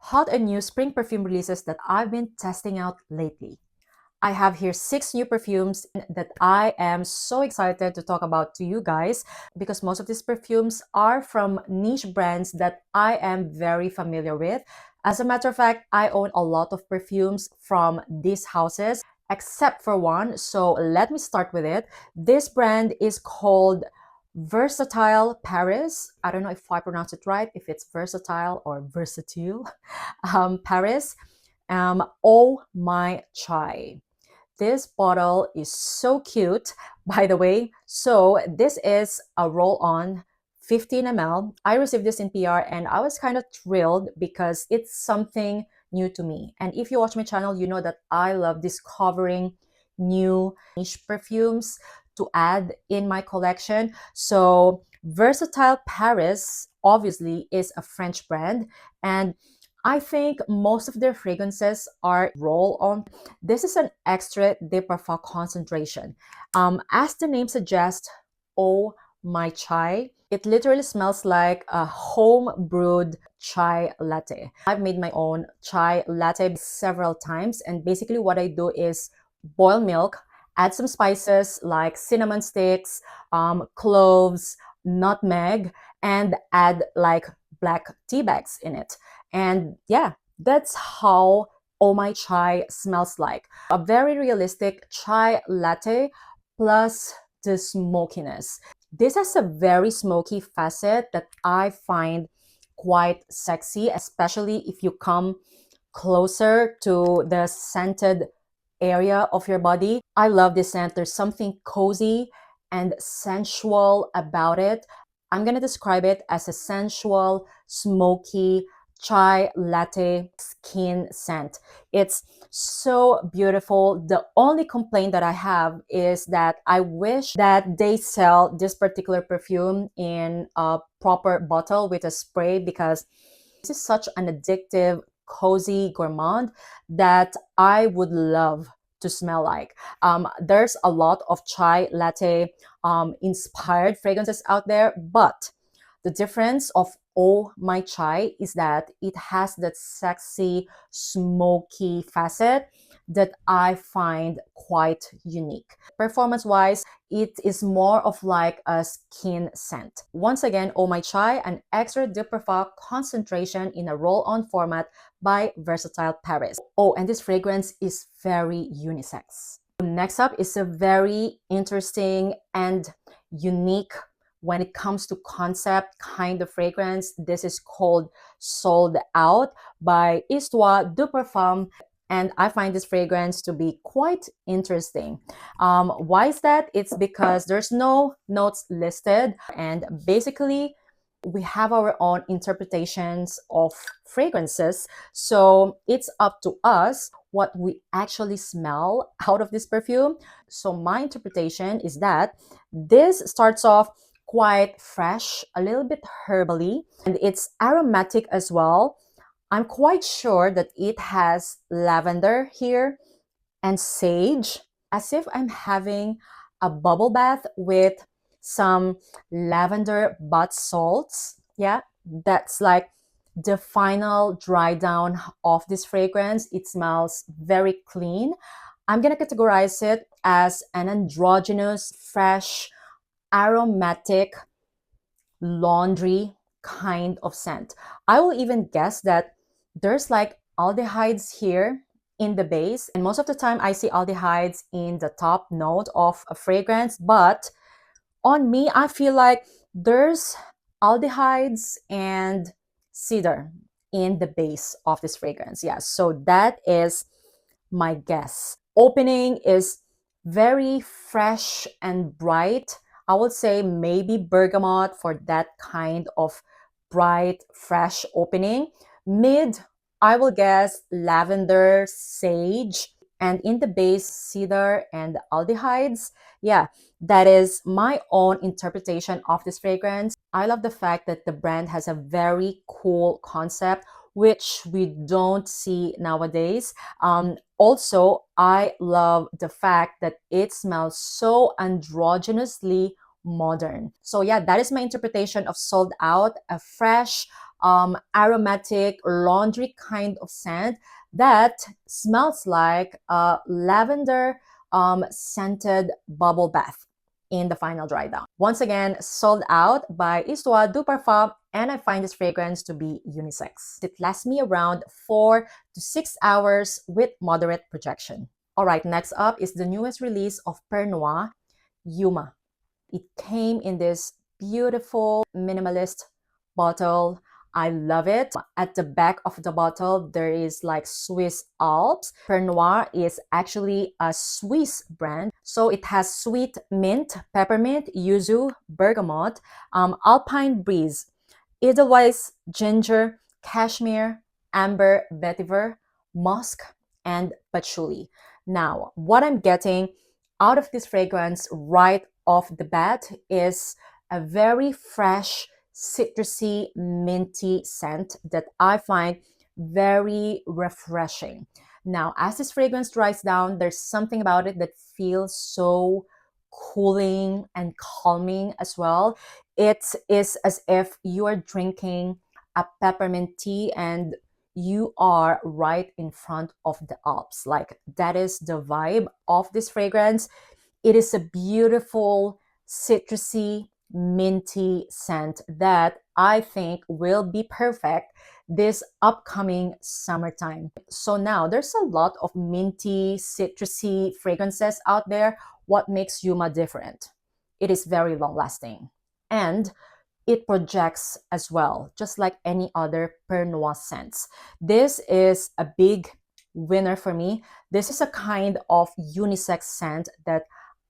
hot and new spring perfume releases that I've been testing out lately. I have here 6 new perfumes that I am so excited to talk about to you guys because most of these perfumes are from niche brands that I am very familiar with. As a matter of fact, I own a lot of perfumes from these houses except for one. So let me start with it. This brand is called Versatile Paris. I don't know if I pronounce it right, if it's versatile or versatile. Paris. Oh my chai. This bottle is so cute, by the way. So this is a roll-on 15 ml. I received this in PR and I was kind of thrilled because it's something new to me. And if you watch my channel, you know that I love discovering new niche perfumes to add in my collection. So Versatile Paris obviously is a French brand, and I think most of their fragrances are roll-on. This is an extrait de parfum concentration. As the name suggests, oh my chai, it literally smells like a home brewed chai latte. I've made my own chai latte several times, and basically what I do is boil milk, add some spices like cinnamon sticks, cloves, nutmeg, and add like black tea bags in it. And yeah, that's how Oh My Chai smells like. A very realistic chai latte plus the smokiness. This has a very smoky facet that I find quite sexy, especially if you come closer to the scented area of your body. I love this scent. There's something cozy and sensual about it. I'm going to describe it as a sensual, smoky, chai latte skin scent. It's so beautiful. The only complaint that I have is that I wish that they sell this particular perfume in a proper bottle with a spray, because this is such an addictive, cozy gourmand that I would love to smell like. There's a lot of chai latte inspired fragrances out there, but the difference of Oh My Chai is that it has that sexy, smoky facet that I find quite unique. Performance-wise, it is more of like a skin scent. Once again, Oh My Chai, an extra de parfum concentration in a roll-on format by Versatile Paris. Oh, and this fragrance is very unisex. Next up is a very interesting and unique, when it comes to concept, kind of fragrance. This is called Sold Out by Histoires de Parfum, and I find this fragrance to be quite interesting. Why is that? It's because there's no notes listed, and basically we have our own interpretations of fragrances. So it's up to us what we actually smell out of this perfume. So my interpretation is that this starts off quite fresh, a little bit herbally, and it's aromatic as well. I'm quite sure that it has lavender here and sage, as if I'm having a bubble bath with some lavender bath salts. Yeah, that's like the final dry down of this fragrance. It smells very clean. I'm gonna categorize it as an androgynous, fresh, aromatic, laundry kind of scent. I will even guess that there's like aldehydes here in the base, and most of the time I see aldehydes in the top note of a fragrance, but on me I feel like there's aldehydes and cedar in the base of this fragrance. Yeah, so that is my guess. Opening is very fresh and bright. I would say maybe bergamot for that kind of bright, fresh opening. Mid, I will guess lavender, sage, and in the base, cedar and aldehydes. Yeah, that is my own interpretation of this fragrance. I love the fact that the brand has a very cool concept, which we don't see nowadays. Also, I love the fact that it smells so androgynously modern. So yeah, that is my interpretation of Sold Out, a fresh, aromatic laundry kind of scent that smells like a lavender scented bubble bath in the final dry down. Once again, sold out by Histoires de Parfum, and I find this fragrance to be unisex. It lasts me around 4 to 6 hours with moderate projection. Alright, next up is the newest release of Pernoire Yuma. It came in this beautiful minimalist bottle. I love it. At the back of the bottle, there is like Swiss Alps. Pernoire is actually a Swiss brand. So it has sweet mint, peppermint, yuzu, bergamot, alpine breeze, edelweiss, ginger, cashmere, amber, vetiver, musk, and patchouli. Now, what I'm getting out of this fragrance right off the bat is a very fresh, citrusy, minty scent that I find very refreshing. Now, as this fragrance dries down, there's something about it that feels so cooling and calming as well. It is as if you are drinking a peppermint tea and you are right in front of the Alps. Like, that is the vibe of this fragrance. It is a beautiful, citrusy, minty scent that I think will be perfect this upcoming summertime. So now there's a lot of minty, citrusy fragrances out there. What makes Yuma different? It is very long lasting and it projects as well, just like any other Pernoire scents. This is a big winner for me. This is a kind of unisex scent that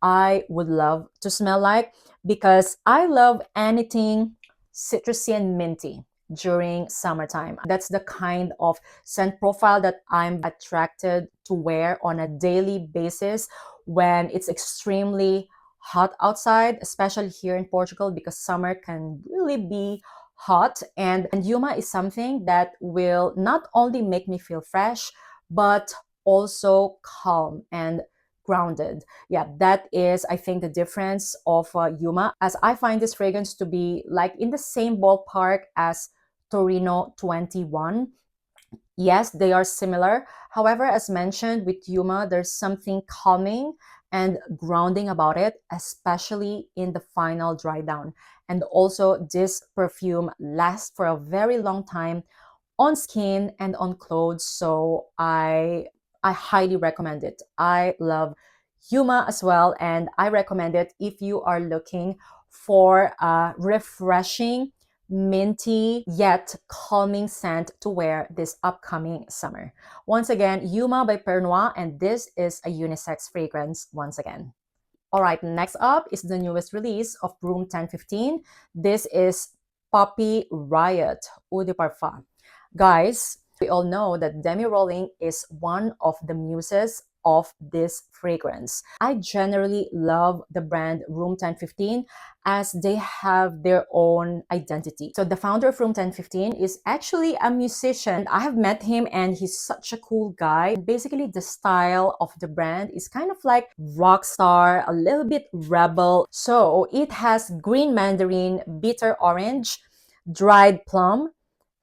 I would love to smell like, because I love anything citrusy and minty during summertime. That's the kind of scent profile that I'm attracted to wear on a daily basis when it's extremely hot outside, especially here in Portugal, because summer can really be hot. And Yuma is something that will not only make me feel fresh, but also calm and grounded. Yeah, that is, I think, the difference of Yuma, as I find this fragrance to be like in the same ballpark as Torino 21. Yes, they are similar. However, as mentioned with Yuma, there's something calming and grounding about it, especially in the final dry down. And also, this perfume lasts for a very long time on skin and on clothes. So I highly recommend it. I love Yuma as well, and I recommend it if you are looking for a refreshing, minty yet calming scent to wear this upcoming summer. Once again, Yuma by Pernoire, and this is a unisex fragrance once again. All right, next up is the newest release of Room 1015. This is Poppy Riot Eau de Parfum. Guys, we all know that Demi Rolling is one of the muses of this fragrance. I generally love the brand Room 1015 as they have their own identity. So the founder of Room 1015 is actually a musician. I have met him and he's such a cool guy. Basically, the style of the brand is kind of like rock star, a little bit rebel. So it has green mandarin, bitter orange, dried plum,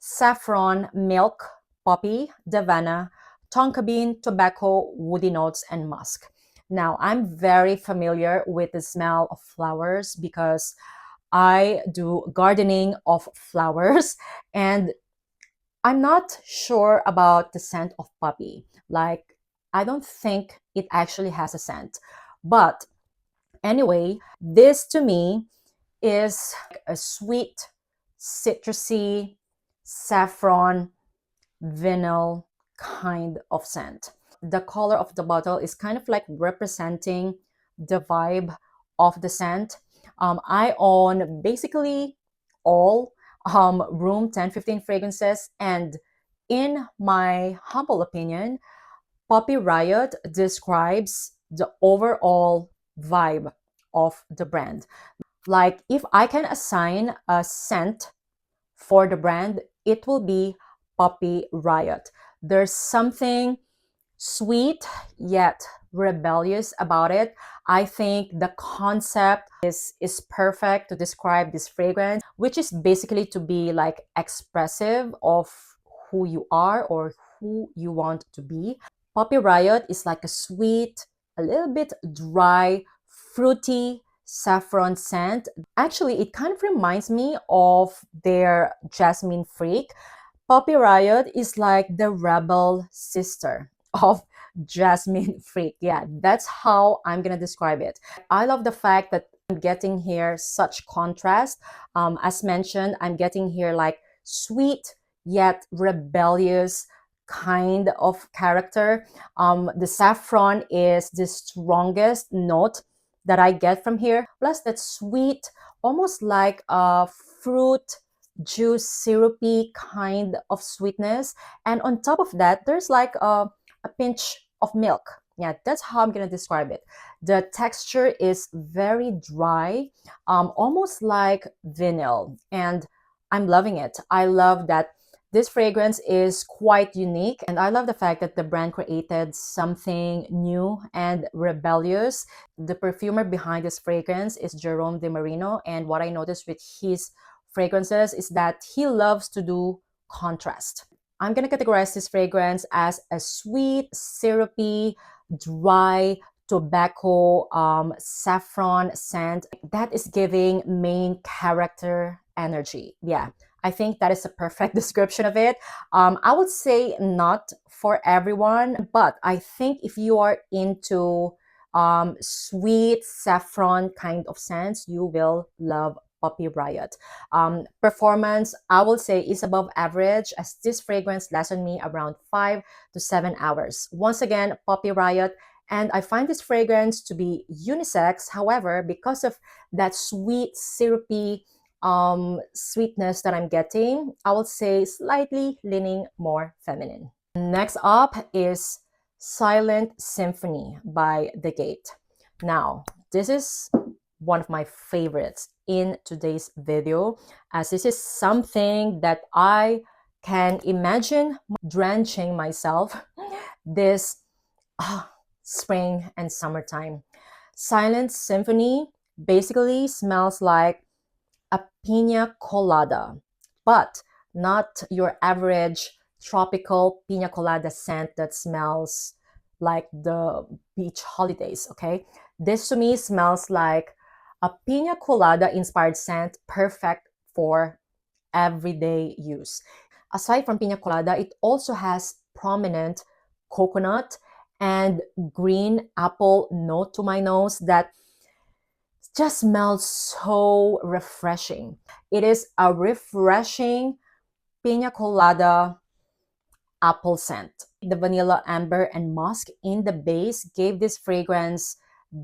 saffron, milk, poppy, davana, tonka bean, tobacco, woody notes, and musk. Now, I'm very familiar with the smell of flowers because I do gardening of flowers, and I'm not sure about the scent of poppy. Like, I don't think it actually has a scent. But anyway, this to me is a sweet, citrusy, saffron, vanilla kind of scent. The color of the bottle is kind of like representing the vibe of the scent. I own basically all Room 1015 fragrances, and in my humble opinion, Poppy Riot describes the overall vibe of the brand. Like, if I can assign a scent for the brand, it will be Poppy Riot. There's something sweet yet rebellious about it. I think the concept is perfect to describe this fragrance, which is basically to be like expressive of who you are or who you want to be. Poppy Riot is like a sweet, a little bit dry, fruity saffron scent. Actually, it kind of reminds me of their Jasmine Freak. Poppy Riot is like the rebel sister of Jasmine Freak. Yeah, that's how I'm gonna describe it. I love the fact that I'm getting here such contrast. As mentioned, I'm getting here like sweet yet rebellious kind of character. The saffron is the strongest note that I get from here. Plus that sweet, almost like a fruit juice syrupy kind of sweetness, and on top of that there's like a pinch of milk. Yeah, that's how I'm gonna describe it. The texture is very dry, almost like vinyl, and I'm loving it. I love that this fragrance is quite unique, and I love the fact that the brand created something new and rebellious. The perfumer behind this fragrance is Jerome De Marino, and what I noticed with his fragrances is that he loves to do contrast. I'm going to categorize this fragrance as a sweet, syrupy, dry, tobacco, saffron scent that is giving main character energy. Yeah, I think that is a perfect description of it. I would say not for everyone, but I think if you are into sweet saffron kind of scents, you will love Poppy Riot. Performance, I will say, is above average, as this fragrance lasts on me around 5 to 7 hours. Once again, Poppy Riot, and I find this fragrance to be unisex. However, because of that sweet, syrupy sweetness that I'm getting, I will say slightly leaning more feminine. Next up is Silent Symphony by The Gate. Now, this is one of my favorites in today's video, as this is something that I can imagine drenching myself this spring and summertime. Silent Symphony basically smells like a pina colada, but not your average tropical pina colada scent that smells like the beach holidays, okay? This to me smells like a pina colada inspired scent, perfect for everyday use. Aside from pina colada, it also has prominent coconut and green apple note to my nose that just smells so refreshing. It is a refreshing pina colada apple scent. The vanilla, amber, and musk in the base gave this fragrance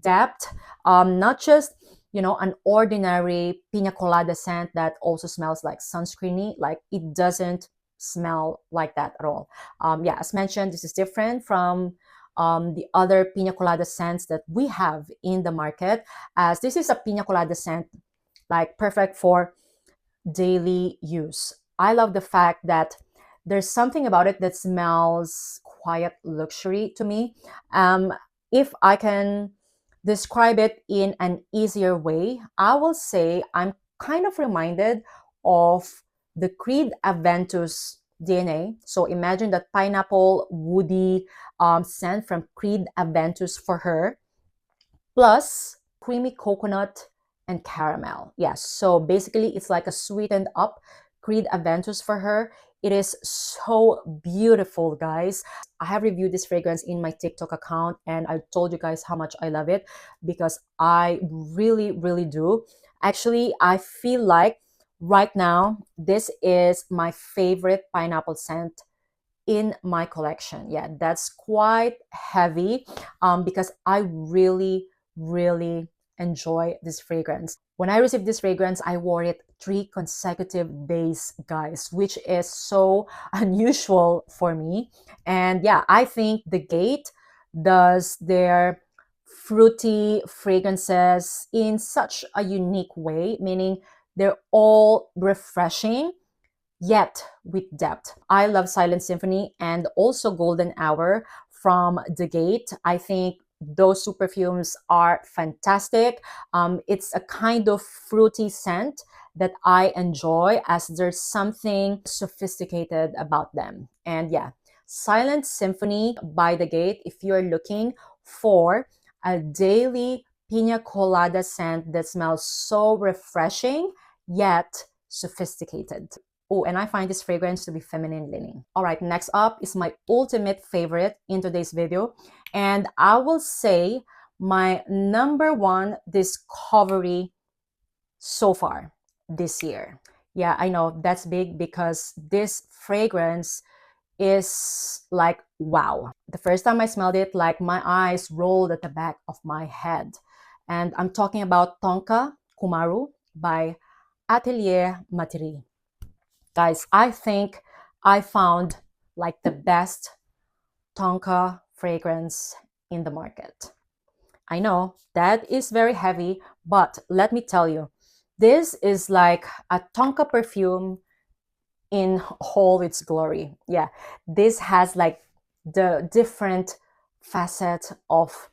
depth, not just, you know, an ordinary pina colada scent that also smells like sunscreeny. Like, it doesn't smell like that at all. Yeah, as mentioned, this is different from the other pina colada scents that we have in the market, as this is a pina colada scent like perfect for daily use. I love the fact that there's something about it that smells quiet luxury to me. If I can describe it in an easier way, I will say I'm kind of reminded of the Creed Aventus DNA. So imagine that pineapple woody scent from Creed Aventus for her, plus creamy coconut and caramel. Yes, so basically it's like a sweetened up Creed Aventus for her. It is so beautiful, guys. I have reviewed this fragrance in my TikTok account, and I told you guys how much I love it because I really, really do. Actually, I feel like right now this is my favorite pineapple scent in my collection. Yeah, that's quite heavy because I really, really enjoy this fragrance. When I received this fragrance, I wore it 3 consecutive days, guys, which is so unusual for me. And yeah, I think The Gate does their fruity fragrances in such a unique way, meaning they're all refreshing yet with depth. I love Silent Symphony and also Golden Hour from the gate. I think those two perfumes are fantastic. It's a kind of fruity scent that I enjoy, as there's something sophisticated about them. And yeah, Silent Symphony by the Gate, if you're looking for a daily pina colada scent that smells so refreshing yet sophisticated. Oh, and I find this fragrance to be feminine leaning. All right, next up is my ultimate favorite in today's video. And I will say my #1 discovery so far this year. Yeah, I know that's big because this fragrance is like, wow. The first time I smelled it, like my eyes rolled at the back of my head. And I'm talking about Tonka Kumaru by Atelier Materi. Guys, I think I found like the best Tonka fragrance in the market. I know that is very heavy, but let me tell you, this is like a Tonka perfume in all its glory. Yeah, this has like the different facet of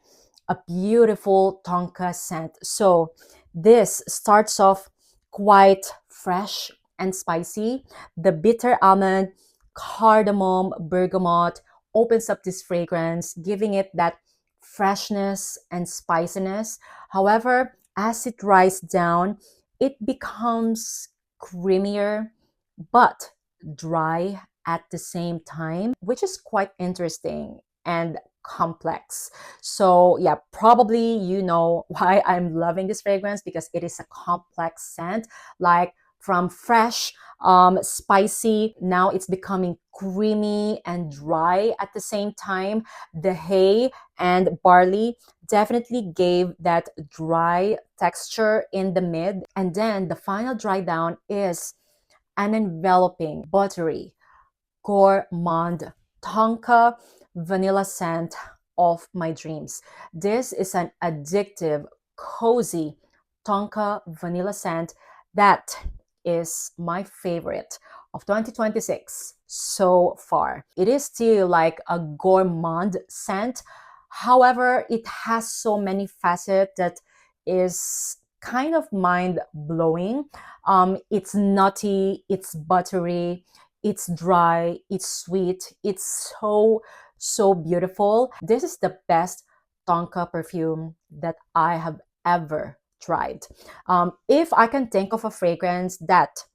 a beautiful Tonka scent. So this starts off quite fresh and spicy. The bitter almond, cardamom, bergamot opens up this fragrance, giving it that freshness and spiciness. However, as it dries down, it becomes creamier but dry at the same time, which is quite interesting and complex. So yeah, probably you know why I'm loving this fragrance, because it is a complex scent, like from fresh, spicy, now it's becoming creamy and dry at the same time. The hay and barley definitely gave that dry texture in the mid, and then the final dry down is an enveloping, buttery, gourmand Tonka vanilla scent of my dreams. This is an addictive, cozy Tonka vanilla scent that is my favorite of 2026 so far. It is still like a gourmand scent. However, it has so many facets that is kind of mind-blowing. It's nutty, it's buttery, it's dry, it's sweet, it's so beautiful. This is the best Tonka perfume that I have ever tried. If I can think of a fragrance that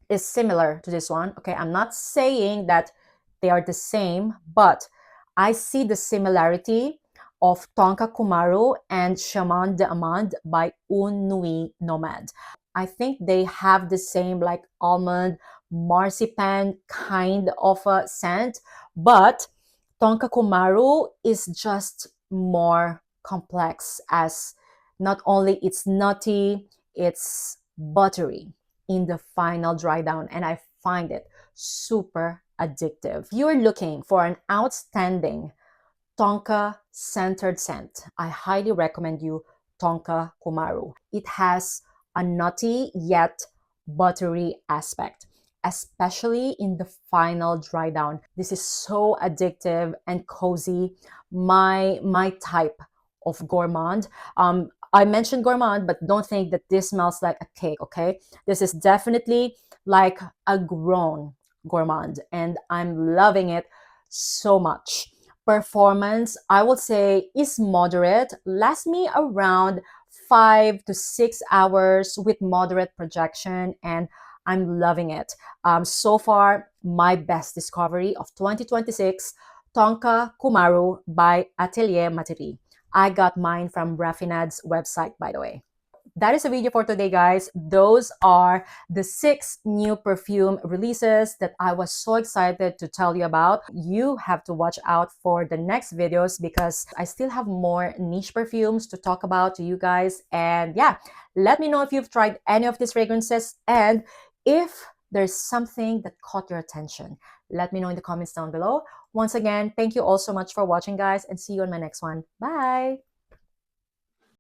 is similar to this one, okay, I'm not saying that they are the same, but I see the similarity of Tonka Kumaru and Chemin d'Amande by Un Nuit Nomade. I think they have the same like almond, marzipan kind of a scent, but Tonka Kumaru is just more complex, as not only it's nutty, it's buttery in the final dry down, and I find it super addictive. If you're looking for an outstanding Tonka centered scent, I highly recommend you Tonka Kumaru. It has a nutty yet buttery aspect, especially in the final dry down. This is so addictive and cozy. My type of gourmand. I mentioned gourmand, but don't think that this smells like a cake, okay? This is definitely like a grown gourmand, and I'm loving it so much. Performance, I would say, is moderate. Lasts me around 5 to 6 hours with moderate projection, and I'm loving it. So far, my best discovery of 2026, Tonka Kumaru by Atelier Materi. I got mine from Raffinad's website, by the way. That is a video for today, guys. Those are the 6 new perfume releases that I was so excited to tell you about. You have to watch out for the next videos because I still have more niche perfumes to talk about to you guys. And yeah, let me know if you've tried any of these fragrances and if there's something that caught your attention. Let me know in the comments down below. Once again, thank you all so much for watching, guys, and see you on my next one. Bye!